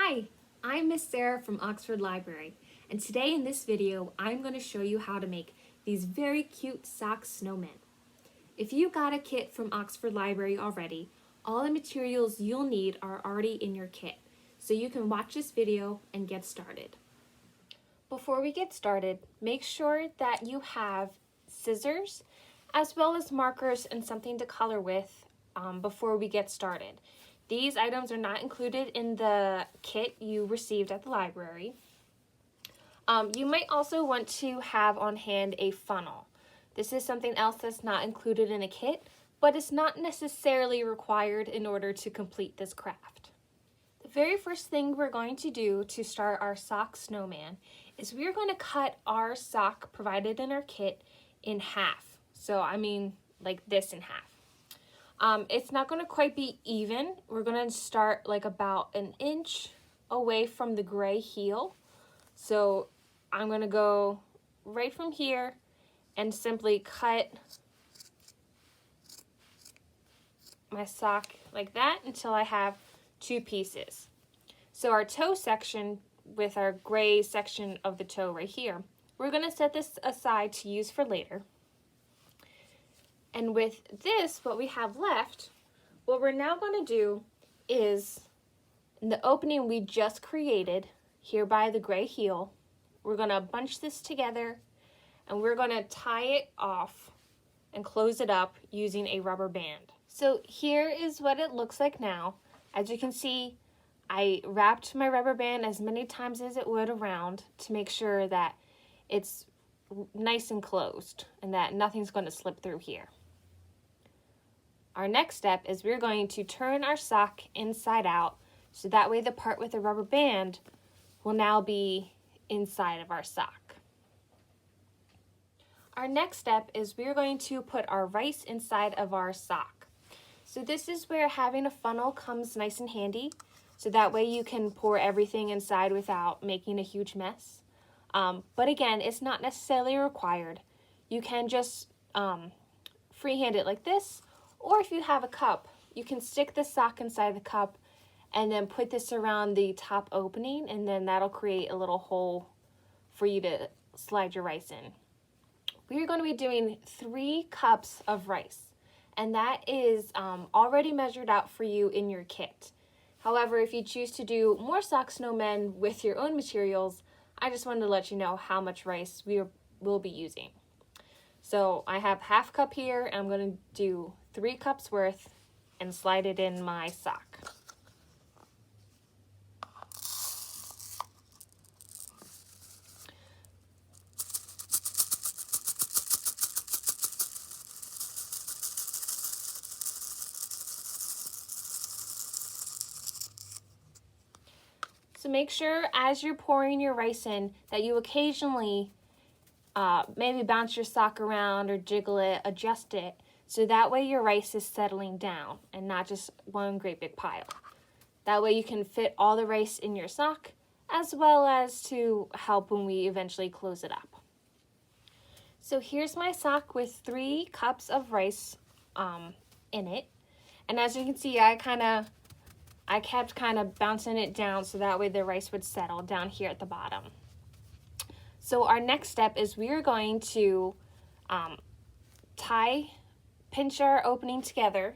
Hi, I'm Miss Sarah from Oxford Library, and today in this video, I'm going to show you how to make these very cute sock snowmen. If you got a kit from Oxford Library already, all the materials you'll need are already in your kit, so you can watch this video and get started. Before we get started, make sure that you have scissors as well as markers and something to color with before we get started. These items are not included in the kit you received at the library. You might also want to have on hand a funnel. This is something else that's not included in the kit, but it's not necessarily required in order to complete this craft. The very first thing we're going to do to start our sock snowman is we're going to cut our sock provided in our kit in half. So I mean like this in half. It's not going to quite be even. We're going to start like about an inch away from the gray heel. So I'm going to go right from here and simply cut my sock like that until I have two pieces. So our toe section with our gray section of the toe right here, we're going to set this aside to use for later. And with this, what we have left, what we're now going to do is, in the opening we just created here by the gray heel, we're going to bunch this together and we're going to tie it off and close it up using a rubber band. So here is what it looks like now. As you can see, I wrapped my rubber band as many times as it would around to make sure that it's nice and closed and that nothing's going to slip through here. Our next step is we're going to turn our sock inside out, so that way the part with the rubber band will now be inside of our sock. Our next step is we're going to put our rice inside of our sock. So this is where having a funnel comes nice and handy, so that way you can pour everything inside without making a huge mess. But again, it's not necessarily required. You can just freehand it like this. Or if you have a cup, you can stick the sock inside the cup and then put this around the top opening, and then that'll create a little hole for you to slide your rice in. We're going to be doing 3 cups of rice, and that is already measured out for you in your kit. However, if you choose to do more sock snowmen with your own materials, I just wanted to let you know how much rice we will be using. So I have half cup here, and I'm going to do 3 cups worth and slide it in my sock. So make sure as you're pouring your rice in that you occasionally maybe bounce your sock around or jiggle it, adjust it, so that way your rice is settling down and not just one great big pile. That way you can fit all the rice in your sock, as well as to help when we eventually close it up. So here's my sock with 3 cups of rice in it. And as you can see, I kept kind of bouncing it down so that way the rice would settle down here at the bottom. So our next step is we are going to pinch our opening together,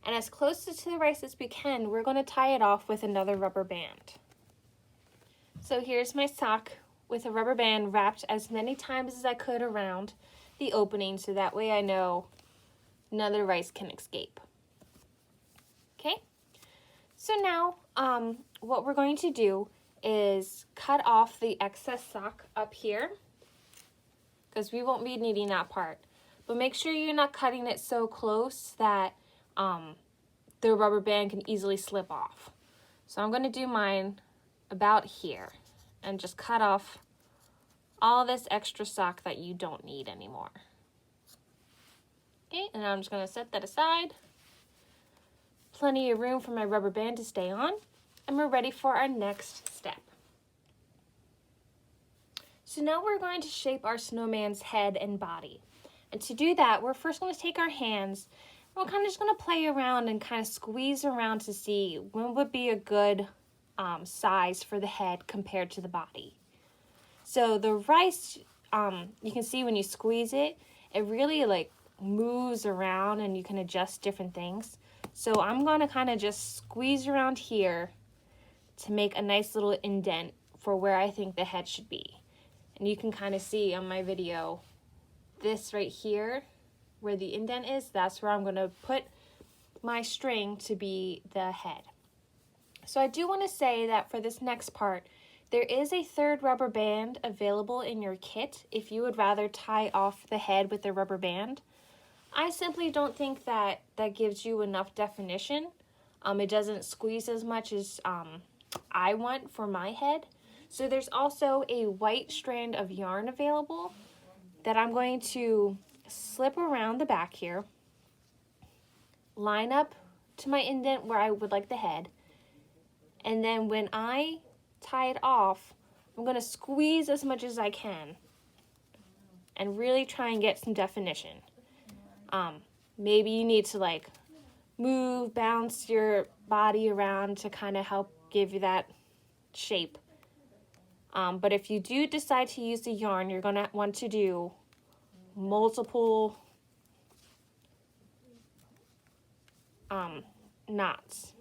and as close to the rice as we can, we're going to tie it off with another rubber band. So here's my sock with a rubber band wrapped as many times as I could around the opening, so that way I know none of the rice can escape. Okay, so now what we're going to do is cut off the excess sock up here, because we won't be needing that part. But make sure you're not cutting it so close that the rubber band can easily slip off. So I'm going to do mine about here and just cut off all this extra sock that you don't need anymore. Okay, and I'm just going to set that aside. Plenty of room for my rubber band to stay on. And we're ready for our next step. So now we're going to shape our snowman's head and body. And to do that, we're first going to take our hands, and we're kind of just going to play around and kind of squeeze around to see when would be a good size for the head compared to the body. So the rice, you can see when you squeeze it, it really like moves around and you can adjust different things. So I'm going to kind of just squeeze around here to make a nice little indent for where I think the head should be. And you can kind of see on my video, this right here, where the indent is, that's where I'm going to put my string to be the head. So I do want to say that for this next part, there is a third rubber band available in your kit if you would rather tie off the head with a rubber band. I simply don't think that that gives you enough definition. It doesn't squeeze as much as I want for my head. So there's also a white strand of yarn available that I'm going to slip around the back here, line up to my indent where I would like the head, and then when I tie it off, I'm going to squeeze as much as I can and really try and get some definition. Maybe you need to like bounce your body around to kind of help give you that shape. But if you do decide to use the yarn, you're going to want to do multiple knots.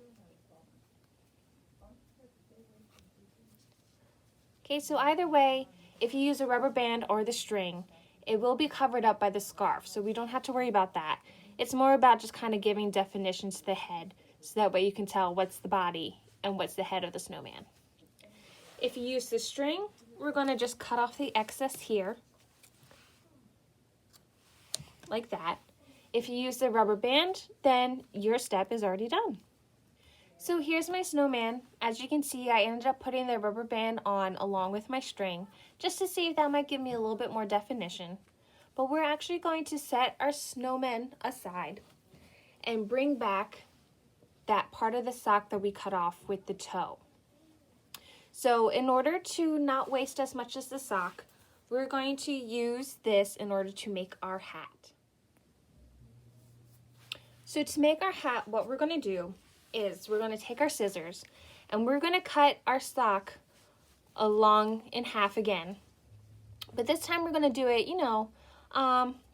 Okay, so either way, if you use a rubber band or the string, it will be covered up by the scarf, so we don't have to worry about that. It's more about just kind of giving definition to the head, so that way you can tell what's the body and what's the head of the snowman. If you use the string, we're going to just cut off the excess here, like that. If you use the rubber band, then your step is already done. So here's my snowman. As you can see, I ended up putting the rubber band on along with my string, just to see if that might give me a little bit more definition. But we're actually going to set our snowman aside and bring back that part of the sock that we cut off with the toe. So in order to not waste as much as the sock, we're going to use this in order to make our hat. So to make our hat, what we're going to do is we're going to take our scissors and we're going to cut our sock along in half again. But this time we're going to do it,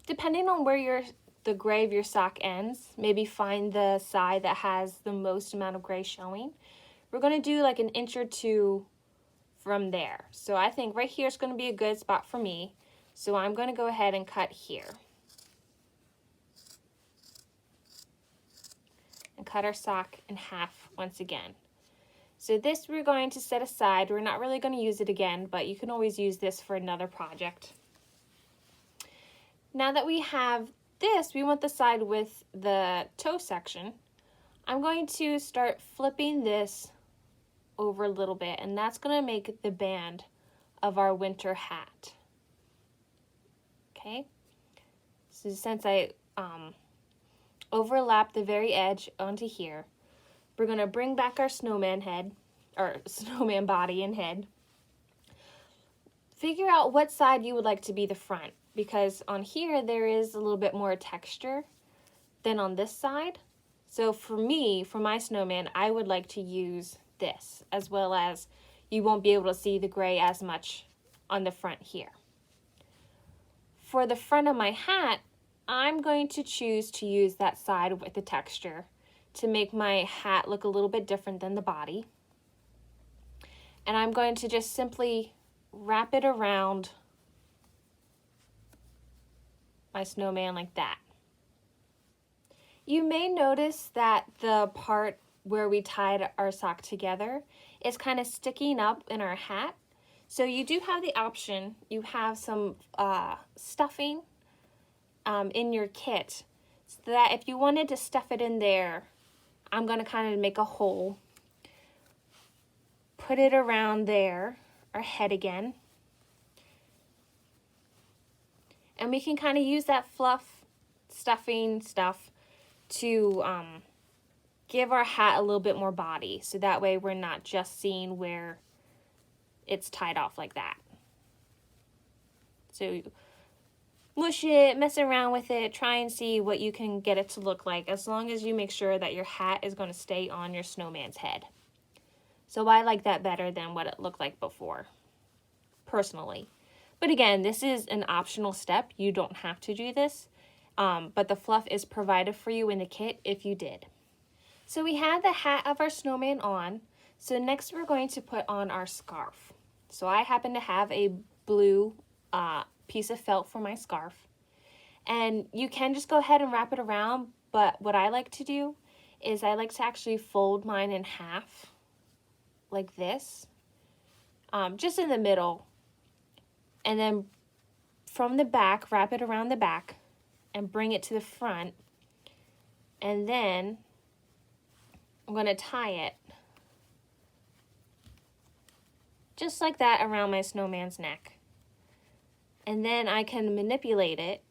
depending on where the gray of your sock ends, maybe find the side that has the most amount of gray showing. We're going to do like an inch or two from there. So I think right here is going to be a good spot for me. So I'm going to go ahead and cut here. And cut our sock in half once again. So this we're going to set aside. We're not really going to use it again, but you can always use this for another project. Now that we have this, we want the side with the toe section. I'm going to start flipping this over a little bit, and that's going to make the band of our winter hat. Okay, so since I overlap the very edge onto here, we're going to bring back our snowman head, or snowman body and head. Figure out what side you would like to be the front, because on here there is a little bit more texture than on this side. So for me, for my snowman, I would like to use this, as well as you won't be able to see the gray as much on the front here. For the front of my hat, I'm going to choose to use that side with the texture to make my hat look a little bit different than the body. And I'm going to just simply wrap it around my snowman like that. You may notice that the part where we tied our sock together is kind of sticking up in our hat. So you do have the option, you have some stuffing in your kit, so that if you wanted to stuff it in there, I'm going to kind of make a hole, put it around there, our head again, and we can kind of use that fluff stuffing stuff to give our hat a little bit more body, so that way we're not just seeing where it's tied off like that. So mush it, mess around with it, try and see what you can get it to look like, as long as you make sure that your hat is going to stay on your snowman's head. So I like that better than what it looked like before, personally. But again, this is an optional step. You don't have to do this, but the fluff is provided for you in the kit if you did. So we had the hat of our snowman on. So next we're going to put on our scarf. So I happen to have a blue piece of felt for my scarf. And you can just go ahead and wrap it around, but what I like to do is I like to actually fold mine in half, like this, just in the middle. And then from the back, wrap it around the back and bring it to the front. And then I'm going to tie it just like that around my snowman's neck. And then I can manipulate it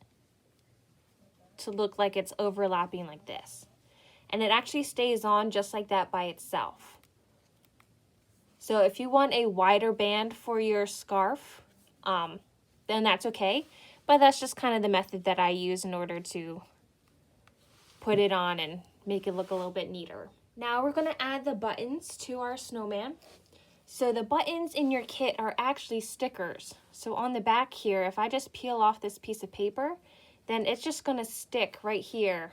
to look like it's overlapping like this. And it actually stays on just like that by itself. So if you want a wider band for your scarf, then that's okay. But that's just kind of the method that I use in order to put it on and make it look a little bit neater. Now we're going to add the buttons to our snowman. So the buttons in your kit are actually stickers. So on the back here, if I just peel off this piece of paper, then it's just going to stick right here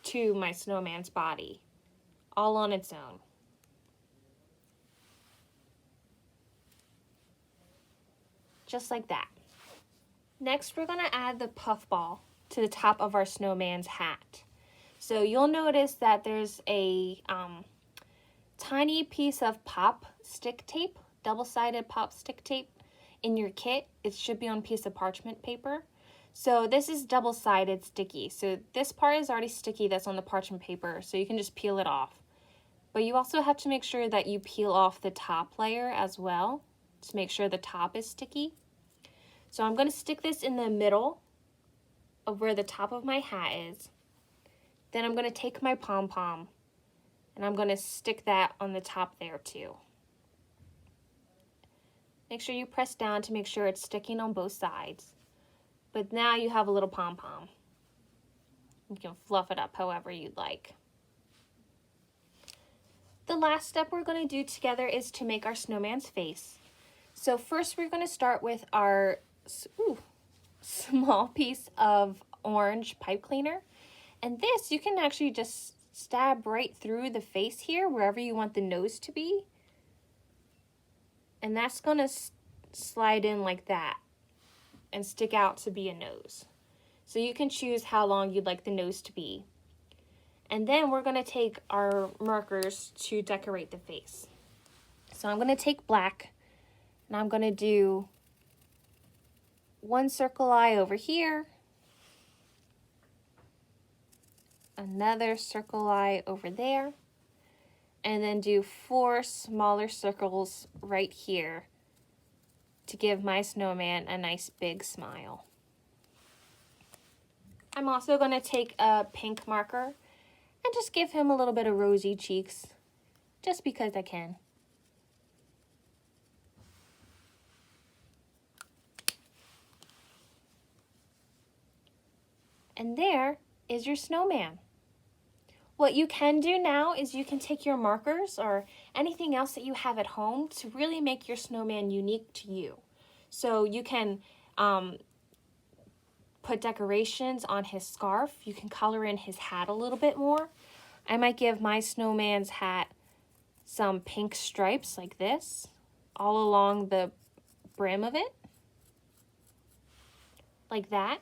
to my snowman's body, all on its own. Just like that. Next, we're going to add the puffball to the top of our snowman's hat. So you'll notice that there's a tiny piece of pop stick tape, double-sided pop stick tape in your kit. It should be on a piece of parchment paper. So this is double-sided sticky. So this part is already sticky that's on the parchment paper, so you can just peel it off. But you also have to make sure that you peel off the top layer as well to make sure the top is sticky. So I'm going to stick this in the middle of where the top of my hat is. Then I'm going to take my pom-pom and I'm going to stick that on the top there too. Make sure you press down to make sure it's sticking on both sides. But now you have a little pom-pom. You can fluff it up however you'd like. The last step we're going to do together is to make our snowman's face. So first we're going to start with our small piece of orange pipe cleaner. And this you can actually just stab right through the face here, wherever you want the nose to be. And that's going to slide in like that and stick out to be a nose. So you can choose how long you'd like the nose to be. And then we're going to take our markers to decorate the face. So I'm going to take black and I'm going to do one circle eye over here, another circle eye over there, and then do 4 smaller circles right here to give my snowman a nice big smile. I'm also going to take a pink marker and just give him a little bit of rosy cheeks, just because I can. And there is your snowman. What you can do now is you can take your markers or anything else that you have at home to really make your snowman unique to you. So you can put decorations on his scarf. You can color in his hat a little bit more. I might give my snowman's hat some pink stripes like this, all along the brim of it, like that.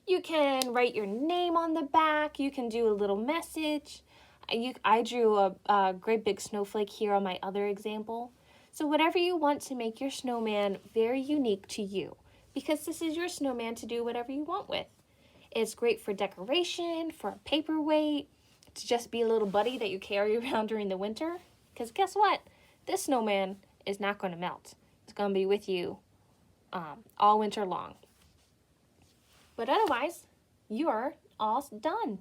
You can write your name on the back. You can do a little message. I drew a great big snowflake here on my other example. So whatever you want to make your snowman very unique to you, because this is your snowman to do whatever you want with. It's great for decoration, for a paperweight, to just be a little buddy that you carry around during the winter. Because guess what? This snowman is not going to melt. It's going to be with you all winter long. But otherwise, you are all done.